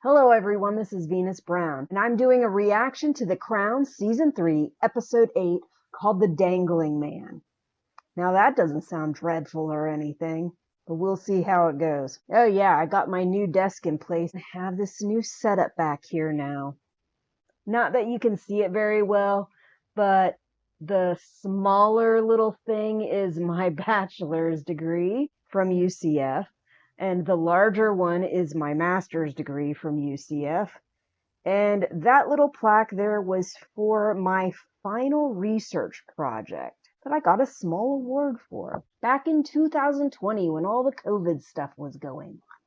Hello everyone, this is Venus Brown, and I'm doing a reaction to The Crown Season 3, Episode 8, called The Dangling Man. Now that doesn't sound dreadful or anything, but we'll see how it goes. Oh yeah, I got my new desk in place and have this new setup back here now. Not that you can see it very well, but the smaller little thing is my bachelor's degree from UCF. And the larger one is my master's degree from UCF. And that little plaque there was for my final research project that I got a small award for back in 2020 when all the COVID stuff was going on.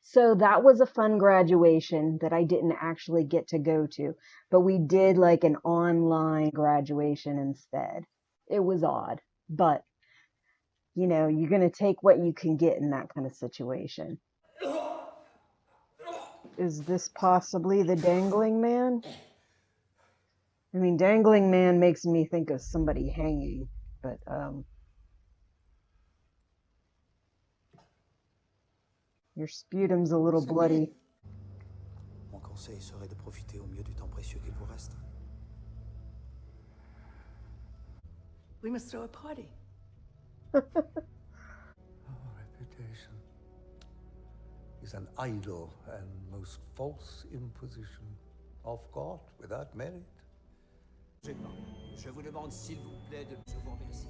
So that was a fun graduation that I didn't actually get to go to, but we did like an online graduation instead. It was odd, but you know, you're going to take what you can get in that kind of situation. Is this possibly the Dangling Man? I mean, Dangling Man makes me think of somebody hanging, but, your sputum's a little bloody. Mon conseil serait de profiter au mieux du temps précieux qu'il vous reste. We must throw a party. Our reputation is an idle and most false imposition of God without merit. Je vous demande s'il vous plaît de... Je vous remercie.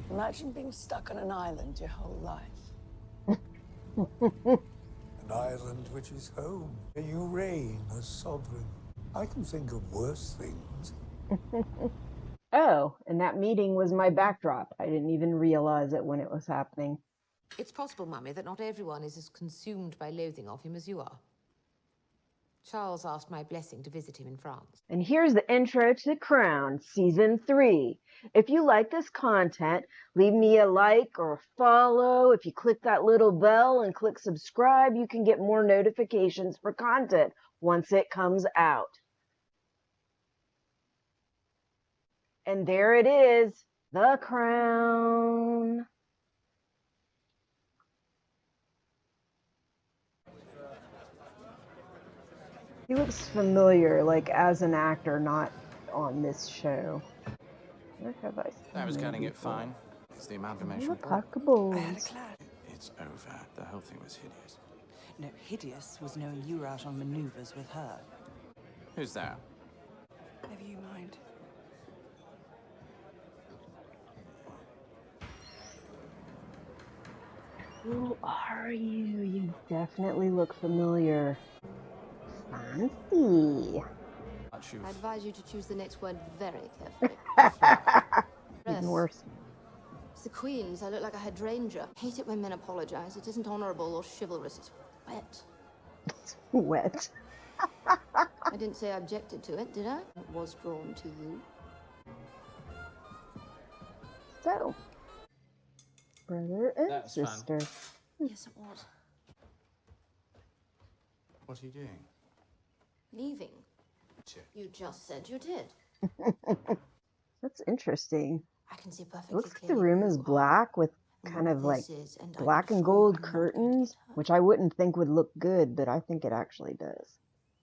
Imagine being stuck on an island your whole life. An island which is home, where you reign as sovereign. I can think of worse things. Oh, and that meeting was my backdrop. I didn't even realize it when it was happening. It's possible, Mummy, that not everyone is as consumed by loathing of him as you are. Charles asked my blessing to visit him in France. And here's the intro to The Crown, Season 3. If you like this content, leave me a like or a follow. If you click that little bell and click subscribe, you can get more notifications for content once it comes out. And there it is, The Crown. He looks familiar, like as an actor, not on this show. Where have I seen I was him getting it before? fine. It's the amalgamation. Remarkables. It's over. The whole thing was hideous. No, hideous was knowing you were out on maneuvers with her. Who's that? Never you mind. Who are you? You definitely look familiar. Fancy. I advise you to choose the next word very carefully. Even worse. It's the Queen's. I look like a hydrangea. Hate it when men apologize. It isn't honorable or chivalrous. It's wet. It's wet. I didn't say I objected to it, did I? It was drawn to you. So, brother and That's fun. sister. Yes, it was. What are you doing? Leaving. Check. You just said you did. That's interesting. I can see perfectly It looks like the clearly room who is you are black with and kind what of like this is, and I'm black and sure gold I'm not going to curtains, get hurt. which I wouldn't think would look good, but I think it actually does.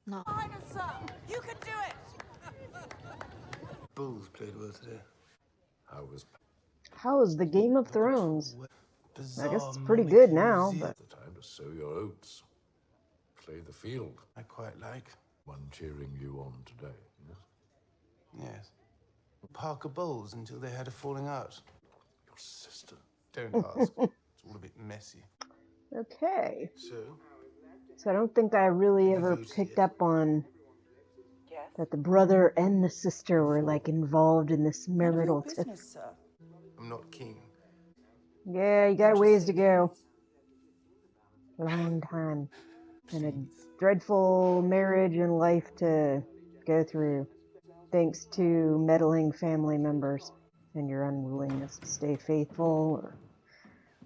No. You can do it! Bulls played well today. How is the Game of Thrones? I guess it's pretty Bizarre good now, monarchy. but The time to sow your oats. Play the field. I quite like. One cheering you on today. Yes? Yes. Parker Bowles until they had a falling out. Your sister. Don't ask. It's all a bit messy. okay. So, I don't think I really ever picked up on that the brother and the sister were like involved in this marital tip. Business, sir. I'm not keen. Yeah, you got ways to go. Long time. And a dreadful marriage and life to go through, thanks to meddling family members and your unwillingness to stay faithful or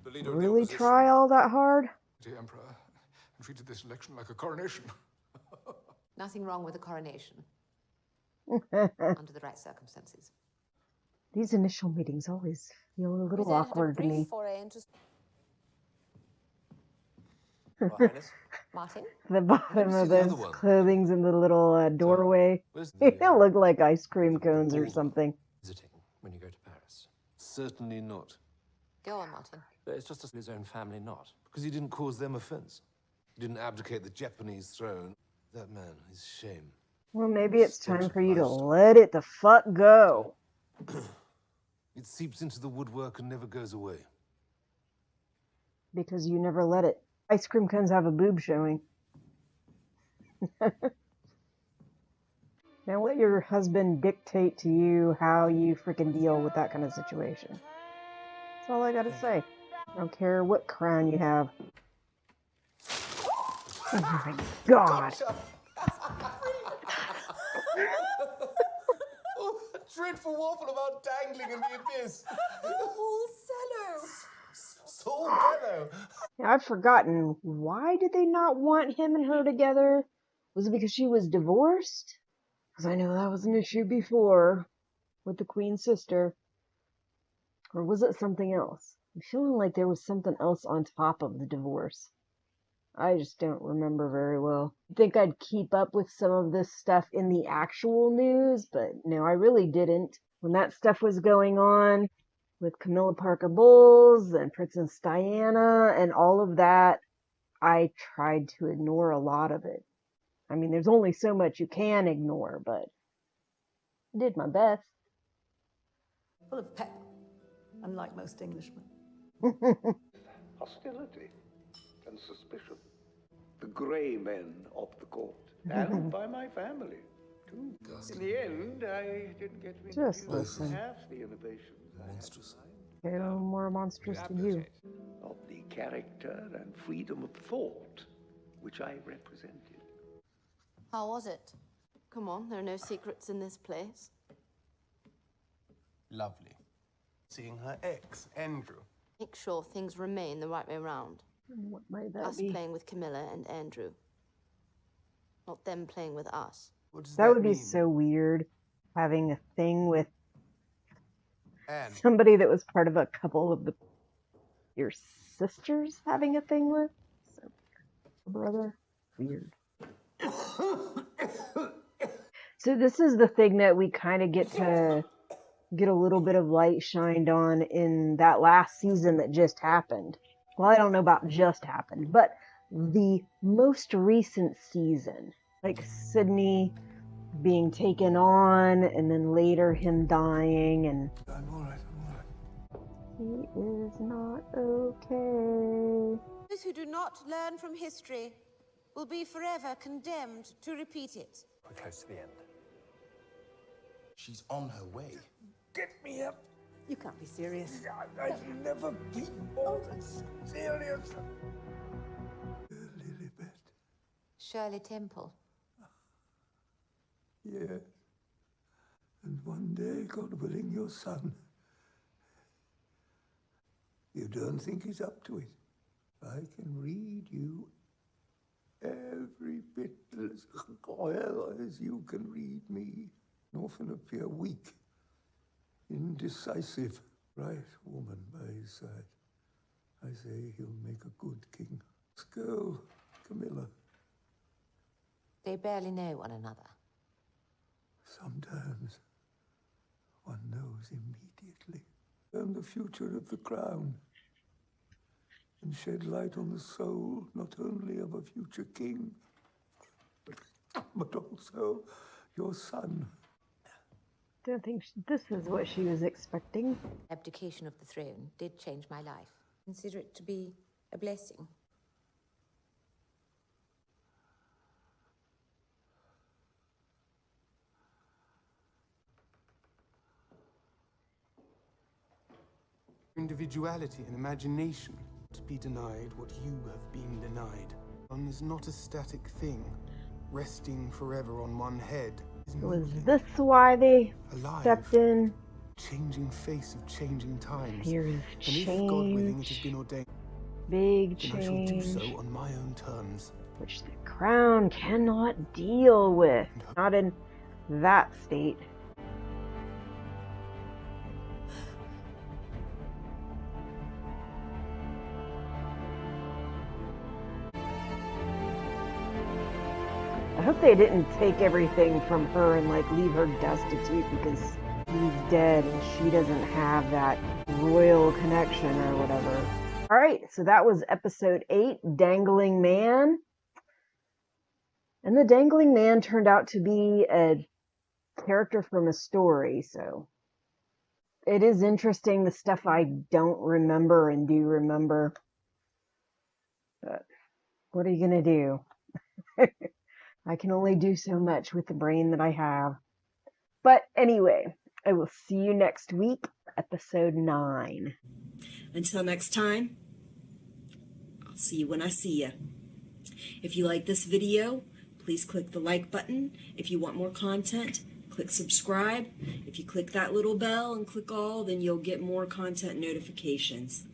The leader of the really opposition, try all that hard. the emperor, and treated this election like a coronation. Nothing wrong with a coronation. Under the right circumstances. These initial meetings always feel a little awkward to me. Your Highness? Martin? The bottom see of the other those one. clothing's in the little doorway. Where's They look like ice cream cones or something. Visiting when you go to Paris? Certainly not. Go on, Martin. It's just his own family not. Because he didn't cause them offense. He didn't abdicate the Japanese throne. That man is shame. Well, maybe it's time Stench for you to livestock. let it the fuck go. It seeps into the woodwork and never goes away. Because you never let it. Ice cream cones have a boob showing. Now let your husband dictate to you how you freaking deal with that kind of situation. That's all I gotta say. I don't care what crown you have. Oh my god. Oh, a dreadful waffle about dangling in the abyss. Whole cello. So bellow. I've forgotten. Why did they not want him and her together? Was it because she was divorced? Because I know that was an issue before with the Queen's sister. Or was it something else? I'm feeling like there was something else on top of the divorce. I just don't remember very well. I think I'd keep up with some of this stuff in the actual news, but no, I really didn't. When that stuff was going on with Camilla Parker Bowles and Princess Diana and all of that, I tried to ignore a lot of it. I mean, there's only so much you can ignore, but I did my best. Full of pep, unlike most Englishmen. Hostility and suspicion. The grey men of the court. And by my family, too. In the end, I didn't get to Just introduce listen. half the innovations Monstrous. No more monstrous to you. of the character and freedom of thought which I represented. How was it? Come on, there are no secrets in this place. Lovely. Seeing her ex, Andrew. Make sure things remain the right way round. What might that Us be? playing with Camilla and Andrew. Not them playing with us. What does That would be mean? so weird, having a thing with Anne. somebody that was part of a couple of your sisters having a thing with. So, brother, weird. So this is the thing that we kind of get a little bit of light shined on in that last season that just happened. Well, I don't know about just happened, but the most recent season, like Sydney being taken on, and then later him dying, and I'm all right. he is not okay. Those who do not learn from history will be forever condemned to repeat it. We're close to the end. She's on her way. Get me up. You can't be serious. I've never been more serious. Lilibet. Shirley Temple. Yes. And one day, God willing, your son. You don't think he's up to it? I can read you every bit as well as you can read me. And often appear weak, indecisive. Right woman by his side. I say he'll make a good king. This girl, Camilla. They barely know one another. Sometimes one knows immediately. And the future of the crown. And shed light on the soul, not only of a future king, but also your son. Don't think this is what she was expecting. Abdication of the throne did change my life. Consider it to be a blessing. Individuality and imagination. To be denied what you have been denied. One is not a static thing, resting forever on one head. Was this why they Alive. stepped in? Changing face of changing times. Here is And if, God willing, it has change. been ordained, Big then I shall do change. so on my own terms. Which the crown cannot deal with. Not in that state. I hope they didn't take everything from her and like leave her destitute because he's dead and she doesn't have that royal connection or whatever. All right, so that was episode 8, Dangling Man. And the Dangling Man turned out to be a character from a story, so it is interesting the stuff I don't remember and do remember. But what are you going to do? I can only do so much with the brain that I have. But anyway, I will see you next week, episode 9. Until next time, I'll see you when I see you. If you like this video, please click the like button. If you want more content, click subscribe. If you click that little bell and click all, then you'll get more content notifications.